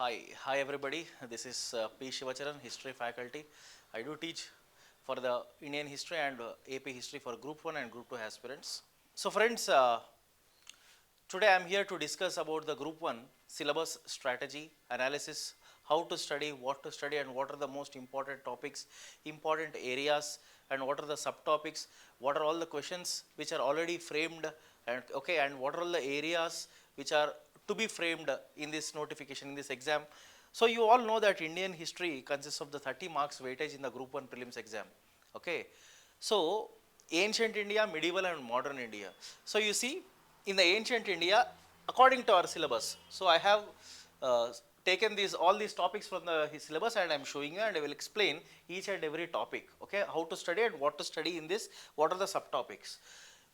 Hi everybody. This is P. Shivacharan, History faculty. I do teach for the Indian history and AP history for Group 1 and Group 2 aspirants. So friends, today I am here to discuss about the Group 1 syllabus strategy, analysis, how to study, what to study and what are the most important topics, important areas and what are the subtopics, what are all the questions which are already framed and what are all the areas which are to be framed in this notification, in this exam. So you all know that Indian history consists of the 30 marks weightage in the Group 1 prelims exam. Okay. So ancient India, medieval and modern India. So you see, in the ancient India, according to our syllabus, so I have taken all these topics from his syllabus and I am showing you and I will explain each and every topic, okay, how to study and what to study in this, what are the subtopics.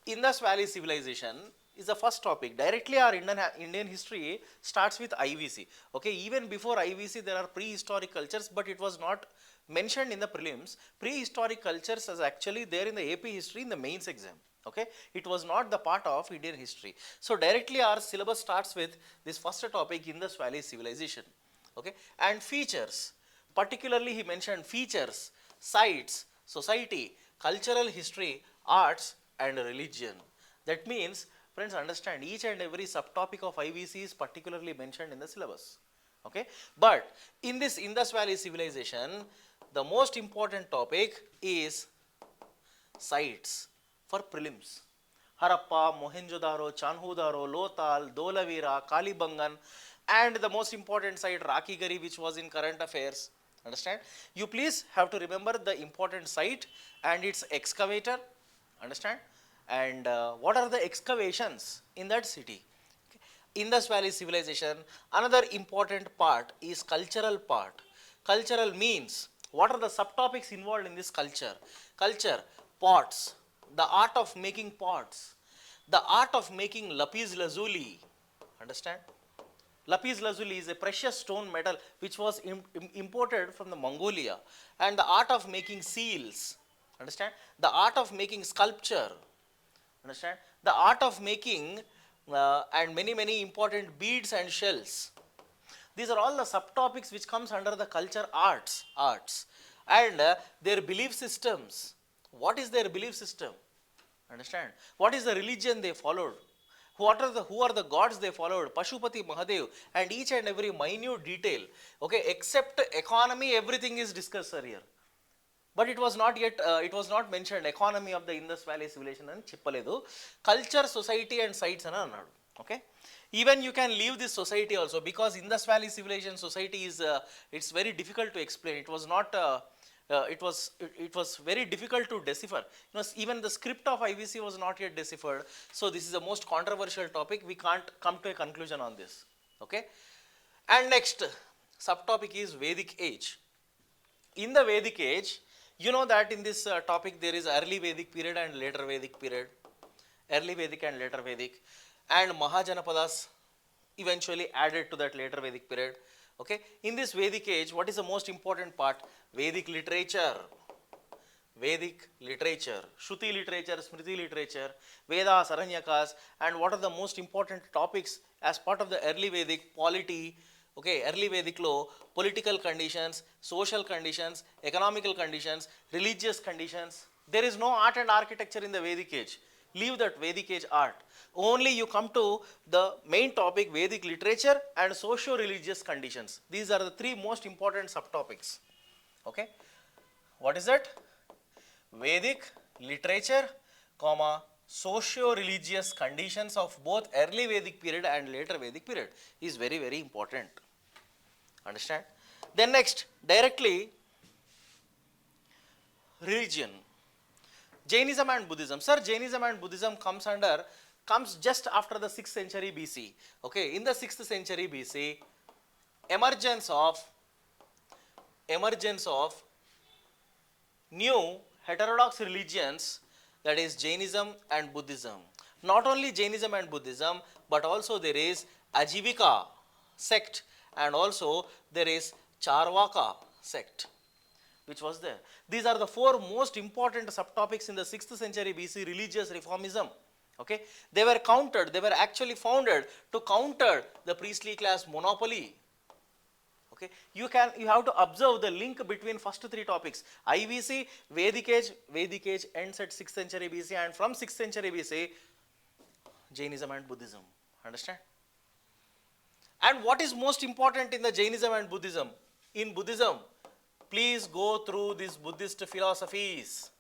Indus Valley Civilization is the first topic. Directly our Indian history starts with IVC. Okay, even before IVC there are prehistoric cultures, but it was not mentioned in the prelims. Prehistoric cultures is actually there in the AP history in the mains exam. Okay, it was not the part of Indian history. So directly our syllabus starts with this first topic, Indus Valley Civilization. Okay, and features. Particularly he mentioned features, sites, society, cultural history, arts and religion. That means, friends, understand each and every subtopic of IVC is particularly mentioned in the syllabus. Okay, but in this Indus Valley Civilization, the most important topic is sites for prelims. Harappa, Mohenjo-daro, Chanhu-daro, Lothal, Dholavira, Kalibangan, and the most important site Rakhigarhi, which was in current affairs. Understand? You please have to remember the important site and its excavator. Understand? And what are the excavations in that city? Indus Valley Civilization, another important part is cultural part. Cultural means, what are the subtopics involved in this culture? Culture, pots, the art of making pots, the art of making lapis lazuli. Understand? Lapis lazuli is a precious stone metal which was imported from the Mongolia, and the art of making seals. Understand? The art of making sculpture. Understand? The art of making and many important beads and shells. These are all the subtopics which comes under the culture arts. And their belief systems. What is their belief system? Understand? What is the religion they followed? Who are the gods they followed? Pashupati, Mahadev, and each and every minute detail. Okay, except economy, everything is discussed here. But it was not yet, it was not mentioned, economy of the Indus Valley Civilization and Chippaledu. Culture, society and sites and annadu. Okay. Even you can leave this society also, because Indus Valley Civilization society is, it's very difficult to explain. It was not, it was very difficult to decipher. You know, even the script of IVC was not yet deciphered. So this is the most controversial topic. We can't come to a conclusion on this. Okay. And next subtopic is Vedic age. In the Vedic age, you know that in this topic there is early Vedic period and later Vedic period, early Vedic and later Vedic, and Mahajanapadas eventually added to that later Vedic period. Okay, in this Vedic age, what is the most important part? Vedic literature, Shruti literature, Smriti literature, Vedas, Aranyakas, and what are the most important topics as part of the early Vedic? Polity. Okay, early Vedic law, political conditions, social conditions, economical conditions, religious conditions. There is no art and architecture in the Vedic age. Leave that Vedic age art. Only you come to the main topic, Vedic literature and socio-religious conditions. These are the three most important subtopics. Okay. What is that? Vedic literature, comma, socio-religious conditions of both early Vedic period and later Vedic period is very important. Understand? Then next, directly, religion. Jainism and Buddhism. Sir, Jainism and Buddhism comes just after the 6th century BC. Okay, in the 6th century BC, emergence of new heterodox religions, that is Jainism and Buddhism. Not only Jainism and Buddhism, but also there is Ajivika sect and also there is Charvaka sect, which was there. These are the four most important subtopics in the 6th century BC religious reformism. Okay, they were actually founded to counter the priestly class monopoly. Okay, you have to observe the link between first three topics. IVC, Vedic age ends at 6th century BC, and from 6th century BC, Jainism and Buddhism. Understand? And what is most important in the Jainism and Buddhism? In Buddhism, please go through these Buddhist philosophies.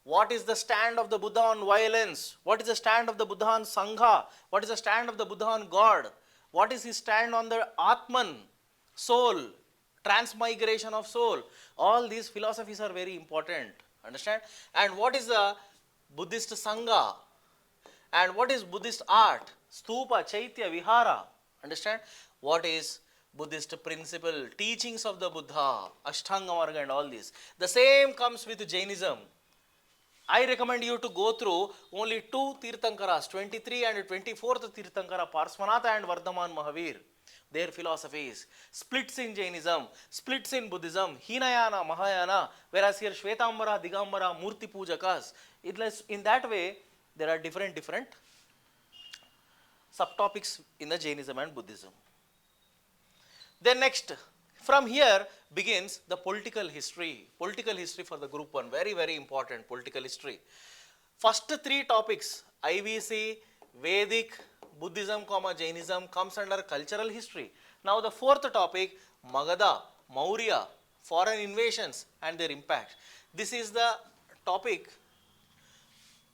What is the stand of the Buddha on violence? What is the stand of the Buddha on Sangha? What is the stand of the Buddha on God? What is his stand on the Atman, soul, transmigration of soul? All these philosophies are very important. Understand? And what is the Buddhist Sangha? And what is Buddhist art? Stupa, Chaitya, Vihara. Understand? What is Buddhist principle, teachings of the Buddha, Ashtanga Marga and all this. The same comes with Jainism. I recommend you to go through only two Tirthankaras, 23 and 24th Tirthankara, Parsvanatha and Vardhaman Mahavir. Their philosophies, splits in Jainism, splits in Buddhism, Hinayana, Mahayana, whereas here Shvetambara, Digambara, Murti Pujakas. In that way, there are different subtopics in the Jainism and Buddhism. Then next, from here begins the political history. Political history for the group 1, very, very important political history. First three topics, IVC, Vedic, Buddhism, Jainism comes under cultural history. Now the fourth topic, Magadha, Maurya, foreign invasions and their impact. This is the topic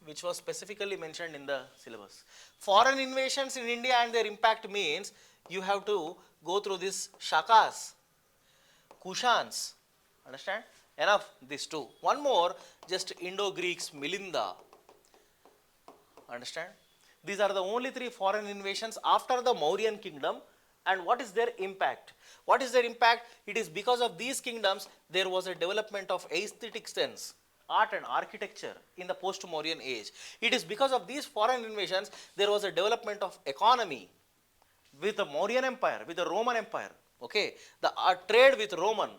which was specifically mentioned in the syllabus. Foreign invasions in India and their impact means you have to go through this Shakas, Kushans, understand? Enough, these two. One more, just Indo-Greeks, Milinda, understand? These are the only three foreign invasions after the Mauryan kingdom. And what is their impact? What is their impact? It is because of these kingdoms, there was a development of aesthetic sense, art and architecture in the post-Mauryan age. It is because of these foreign invasions, there was a development of economy with the Mauryan Empire, with the Roman Empire. Okay, the trade with Romans,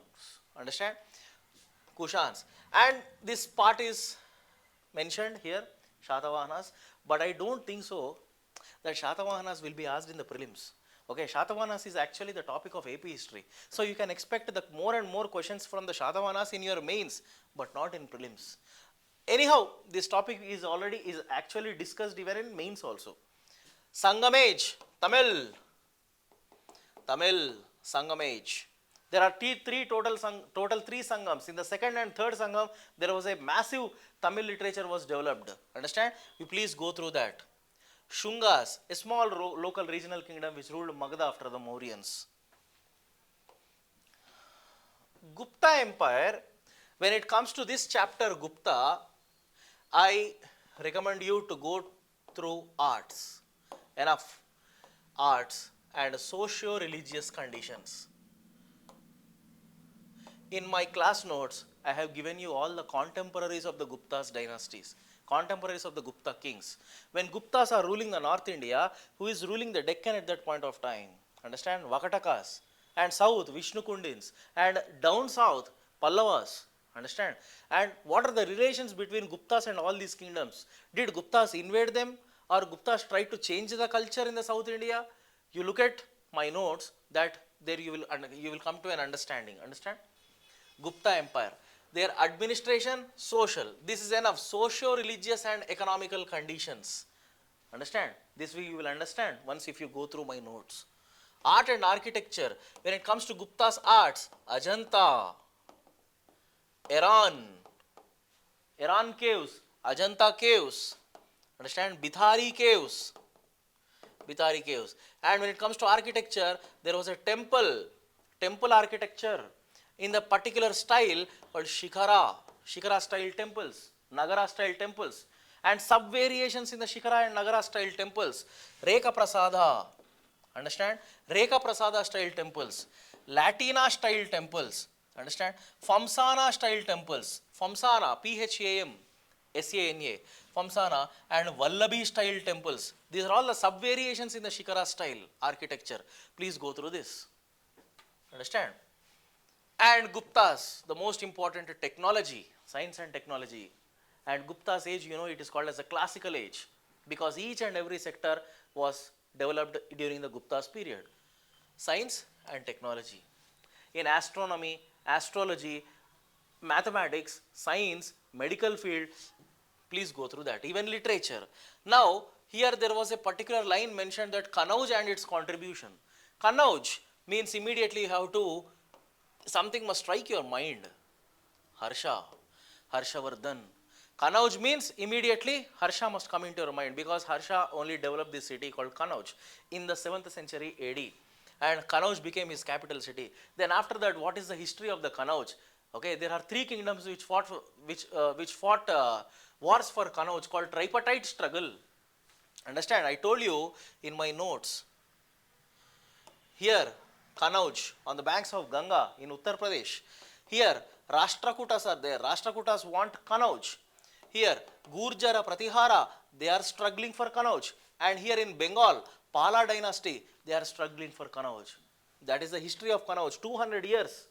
understand? Kushans. And this part is mentioned here, Shatavahanas, but I don't think so that Shatavahanas will be asked in the prelims. Okay, Shatavahanas is actually the topic of AP history. So you can expect the more and more questions from the Shatavahanas in your mains, but not in prelims. Anyhow, this topic is actually discussed even in mains also. Sangamage, Tamil, Sangamage. There are total three Sangams. In the second and third Sangam, there was a massive Tamil literature was developed. Understand? You please go through that. Shungas, a small local regional kingdom which ruled Magadha after the Mauryans. Gupta Empire, when it comes to this chapter Gupta, I recommend you to go through arts. Enough. Arts and socio-religious conditions. In my class notes, I have given you all the contemporaries of the Gupta's dynasties, contemporaries of the Gupta kings. When Guptas are ruling the North India, who is ruling the Deccan at that point of time? Understand? Vakatakas. And south, Vishnukundins. And down south, Pallavas. Understand? And what are the relations between Guptas and all these kingdoms? Did Guptas invade them, or Guptas tried to change the culture in the South India? You look at my notes, that there you will come to an understanding. Understand? Gupta Empire. Their administration, social. This is enough. Socio-religious and economical conditions. Understand? This way you will understand once if you go through my notes. Art and architecture. When it comes to Gupta's arts, Ajanta, Iran caves, Ajanta caves. Understand? Bithari caves. And when it comes to architecture, there was a temple architecture in the particular style called Shikara style temples, Nagara style temples, and sub-variations in the Shikara and Nagara style temples. Reka Prasada, understand? Reka Prasada style temples, Latina style temples, understand? Famsana style temples, Famsana, Pham-Sana, Famsana, and Vallabhi style temples. These are all the sub-variations in the Shikara style architecture. Please go through this. Understand? And Guptas, the most important technology, science and technology. And Gupta's age, it is called as a classical age because each and every sector was developed during the Gupta's period. Science and technology. in astronomy, astrology, mathematics, science, medical field. Please go through that, even literature. Now, here there was a particular line mentioned that Kanauj and its contribution. Kanauj means immediately you have to, something must strike your mind. Harsha, Harshavardhan. Kanauj means immediately Harsha must come into your mind, because Harsha only developed this city called Kanauj in the 7th century AD, and Kanauj became his capital city. Then after that, what is the history of the Kanauj? Okay, there are three kingdoms which fought wars for Kanauj, called tripartite struggle. Understand? I told you in my notes. Here, Kanauj on the banks of Ganga in Uttar Pradesh. Here, Rashtrakutas are there. Rashtrakutas want Kanauj. Here, Gurjara, Pratihara, they are struggling for Kanauj. And here in Bengal, Pala dynasty, they are struggling for Kanauj. That is the history of Kanauj, 200 years.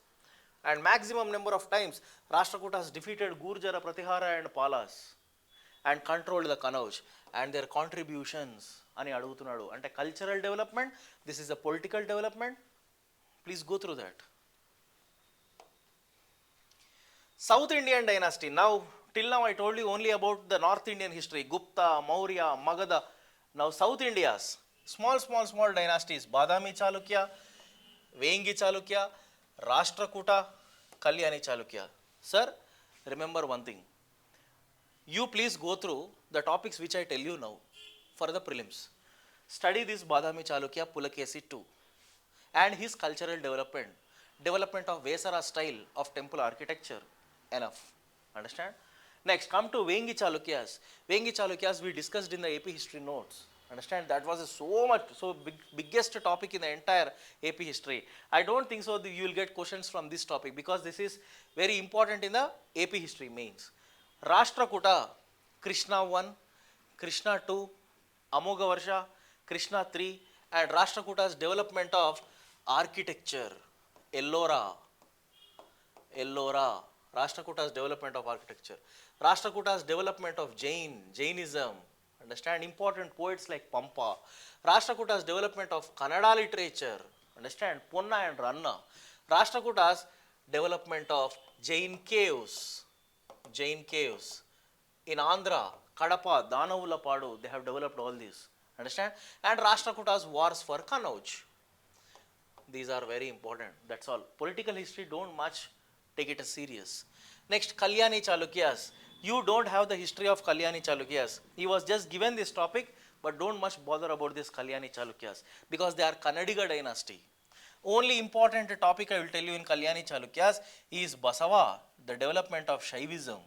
And maximum number of times, Rashtrakutas defeated Gurjara, Pratihara and Palas and controlled the Kanauj and their contributions ani adugutunnadu. Ante cultural development, this is a political development. Please go through that. South Indian dynasty. Now, till now I told you only about the North Indian history, Gupta, Maurya, Magadha. Now South India's small dynasties, Badami Chalukya, Vengi Chalukya, Rashtrakuta, Kalyani Chalukya. Sir, remember one thing. You please go through the topics which I tell you now for the prelims. Study this Badami Chalukya Pulakesi too, and his cultural development of Vesara style of temple architecture. Enough. Understand? Next, come to Vengi Chalukyas. Vengi Chalukyas we discussed in the AP history notes. Understand? That was biggest topic in the entire AP history. I don't think so that you will get questions from this topic, because this is very important in the AP history mains. Rashtrakuta, Krishna 1, Krishna 2, Amogavarsha, Krishna 3, and Rashtrakuta's development of architecture. Ellora, Rashtrakuta's development of architecture. Rashtrakuta's development of Jainism. Understand? Important poets like Pampa. Rashtrakuta's development of Kannada literature. Understand? Ponna and Ranna. Rashtrakuta's development of Jain caves. In Andhra, Kadapa, Danavulapadu, they have developed all these. Understand? And Rashtrakuta's wars for Kanauj. These are very important. That's all. Political history, don't much take it as serious. Next, Kalyani Chalukyas. You don't have the history of Kalyani Chalukyas. He was just given this topic, but don't much bother about this Kalyani Chalukyas, because they are Kannadiga dynasty. Only important topic I will tell you in Kalyani Chalukyas is Basava, the development of Shaivism.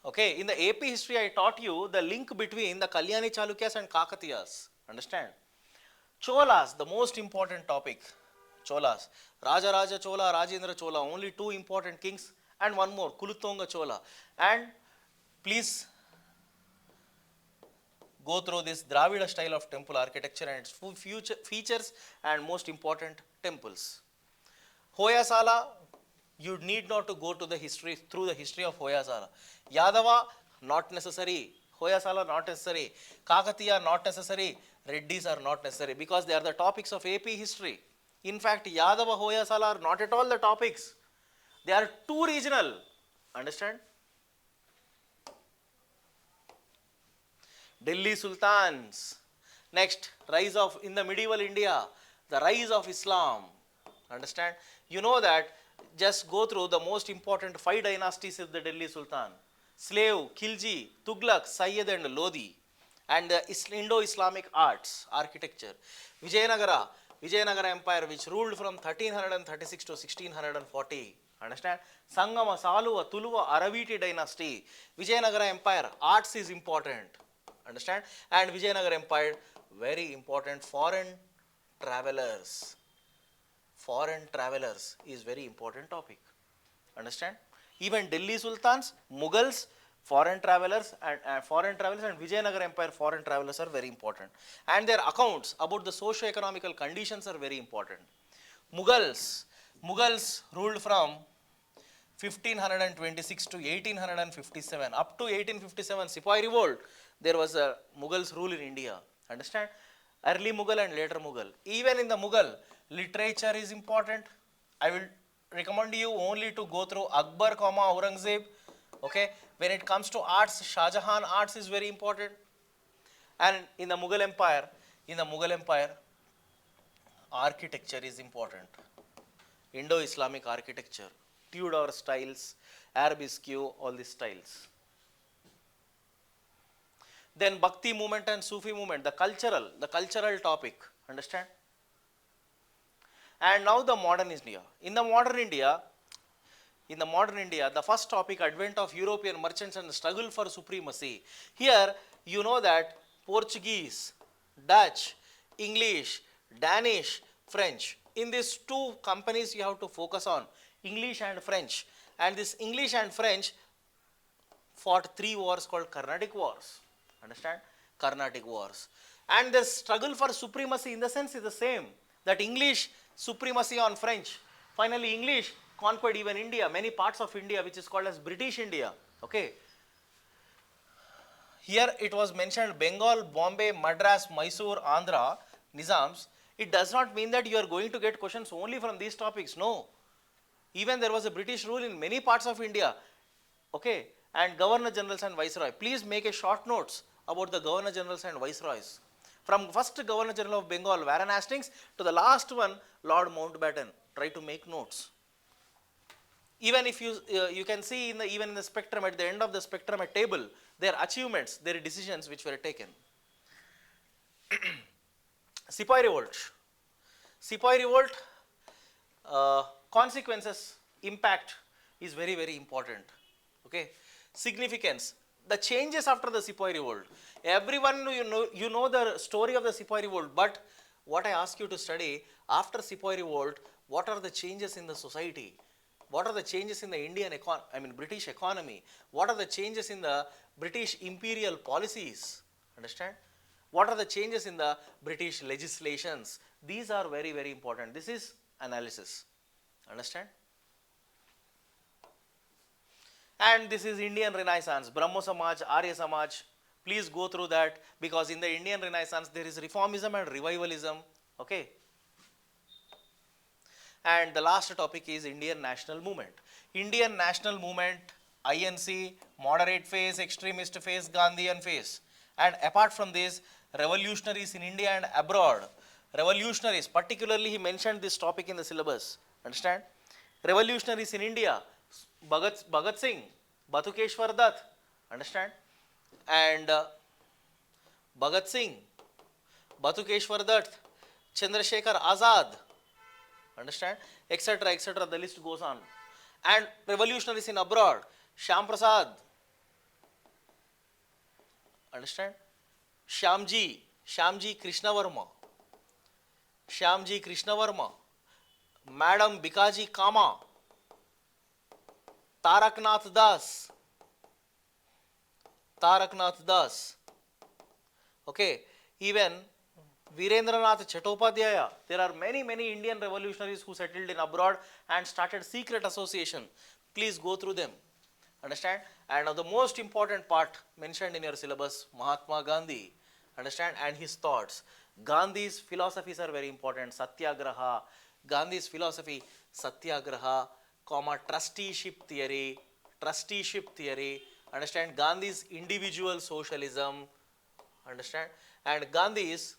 Okay, in the AP history I taught you the link between the Kalyani Chalukyas and Kakatiyas. Understand? Cholas, the most important topic. Cholas. Raja Chola, Rajendra Chola, only two important kings, and one more, Kulutonga Chola. And please go through this Dravida style of temple architecture and its features and most important temples. Hoyasala, you need not to go to the history, through the history of Hoyasala. Yadava, not necessary. Hoyasala, not necessary. Kakatiya, not necessary. Reddis are not necessary, because they are the topics of AP history. In fact, Yadava, Hoyasala are not at all the topics. They are too regional. Understand? Delhi Sultans. Next, rise of, in the medieval India, the rise of Islam. Understand? You know that, just go through the most important 5 dynasties of the Delhi Sultan. Slave, Khilji, Tughlaq, Sayyid and Lodi. And the Indo-Islamic arts, architecture. Vijayanagara Empire, which ruled from 1336 to 1640. Understand? Sangama, Saluva, Tuluva, Araviti dynasty. Vijayanagara Empire, arts is important. Understand? And Vijayanagara Empire, very important, foreign travelers. Foreign travelers is very important topic. Understand? Even Delhi Sultans, Mughals, foreign travelers and Vijayanagara Empire foreign travelers are very important. And their accounts about the socio-economical conditions are very important. Mughals ruled from 1526 to 1857. Up to 1857, Sepoy Revolt, there was a Mughals rule in India. Understand? early Mughal and later Mughal. Even in the Mughal, literature is important. I will recommend you only to go through Akbar, Aurangzeb. Okay, when it comes to arts, Shah Jahan arts is very important. And in the Mughal Empire, architecture is important. Indo-Islamic architecture, Tudor styles, Arabesque, all these styles. Then Bhakti movement and Sufi movement, the cultural topic, understand? And now the modern India. In the modern India, the first topic, advent of European merchants and struggle for supremacy. Here, you know that Portuguese, Dutch, English, Danish, French. In these two companies, you have to focus on English and French. And this English and French fought 3 wars called Carnatic Wars. Understand? Carnatic Wars. And the struggle for supremacy in the sense is the same. That English supremacy on French. Finally, English conquered even India, many parts of India, which is called as British India. Okay. Here it was mentioned Bengal, Bombay, Madras, Mysore, Andhra, Nizams. It does not mean that you are going to get questions only from these topics. No. Even there was a British rule in many parts of India. Okay. And Governor Generals and Viceroy. Please make a short notes about the Governor Generals and Viceroys. From first Governor General of Bengal, Warren Hastings, to the last one, Lord Mountbatten. Try to make notes. Even if you can see even in the spectrum, at the end of the spectrum, a table, their achievements, their decisions which were taken. Sepoy Revolt. Sepoy Revolt, consequences, impact is very, very important. Okay. Significance. The changes after the Sepoy Revolt. Everyone, you know the story of the Sepoy Revolt, but what I ask you to study, after Sepoy Revolt, what are the changes in the society? What are the changes in the British economy? What are the changes in the British imperial policies? Understand? What are the changes in the British legislations? These are very, very important. This is analysis. Understand? And this is Indian Renaissance, Brahmo Samaj, Arya Samaj. Please go through that, because in the Indian Renaissance there is reformism and revivalism. Okay. And the last topic is Indian National Movement. Indian National Movement, INC, moderate phase, extremist phase, Gandhian phase. And apart from this, revolutionaries in India and abroad. Revolutionaries, particularly he mentioned this topic in the syllabus. Understand? Revolutionaries in India, Bhagat Singh, Batukeshwar Dutt. Understand? And Bhagat Singh, Batukeshwar Dutt, Chandrasekhar Azad. Understand? Etc. etc. The list goes on. And revolutionaries in abroad, Shyam Prasad. Understand? Shyamji Krishna Varma. Madam Bikaji Kama. Taraknath Das. Okay. Even Virendranath Chattopadhyaya. There are many, many Indian revolutionaries who settled in abroad and started secret association. Please go through them. Understand? And now the most important part mentioned in your syllabus, Mahatma Gandhi. Understand? And his thoughts. Gandhi's philosophies are very important. Satyagraha. Gandhi's philosophy, Satyagraha, trusteeship theory. Understand? Gandhi's individual socialism. Understand? And Gandhi's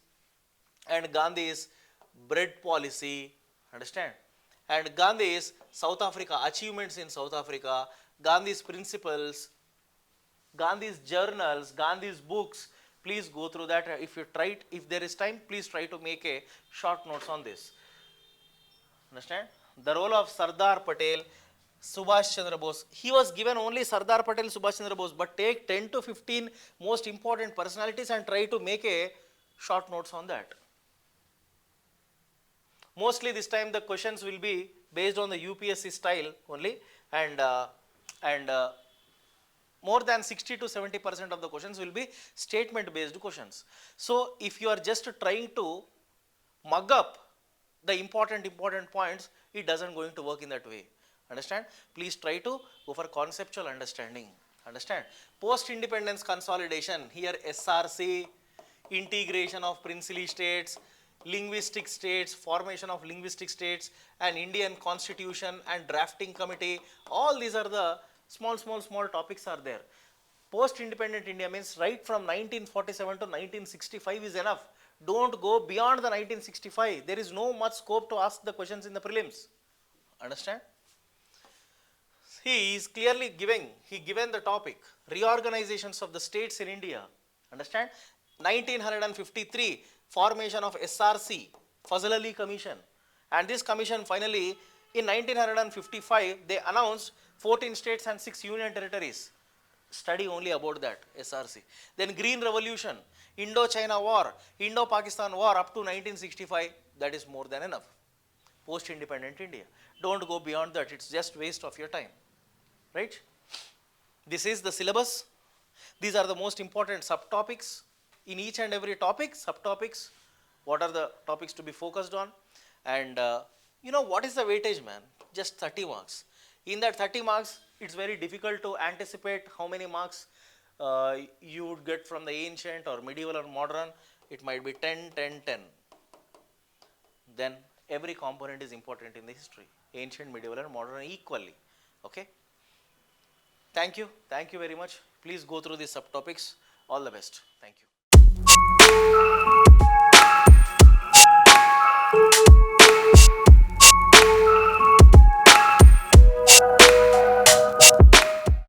bread policy. Understand? And Gandhi's South Africa, achievements in South Africa, Gandhi's principles, Gandhi's journals, Gandhi's books. Please go through that. If there is time, please try to make a short notes on this. Understand? The role of Sardar Patel, Subhash Chandra Bose. He was given only Sardar Patel, Subhash Chandra Bose, but take 10 to 15 most important personalities and try to make a short notes on that. Mostly this time the questions will be based on the UPSC style only, and more than 60 to 70% of the questions will be statement based questions. So if you are just trying to mug up the important points, it doesn't going to work in that way. Understand? Please try to go for conceptual understanding. Understand? Post independence consolidation, here SRC, integration of princely states, linguistic states, formation of linguistic states, and Indian constitution and drafting committee. All these are the small topics are there. Post-independent India means right from 1947 to 1965 is enough. Don't go beyond the 1965. There is no much scope to ask the questions in the prelims. Understand? He is clearly given the topic, reorganizations of the states in India. Understand? 1953, formation of SRC, Fazl Ali Commission. And this commission finally, in 1955, they announced 14 states and 6 union territories. Study only about that, SRC. Then Green Revolution, Indo-China War, Indo-Pakistan War up to 1965, that is more than enough. Post-independent India. Don't go beyond that, it's just waste of your time. Right? This is the syllabus. These are the most important subtopics. In each and every topic, subtopics, what are the topics to be focused on? And you know what is the weightage, man? Just 30 marks. In that 30 marks, it's very difficult to anticipate how many marks you would get from the ancient or medieval or modern. It might be 10, 10, 10. Then every component is important in the history. Ancient, medieval and modern equally. Okay? Thank you. Thank you very much. Please go through these subtopics. All the best. Thank you.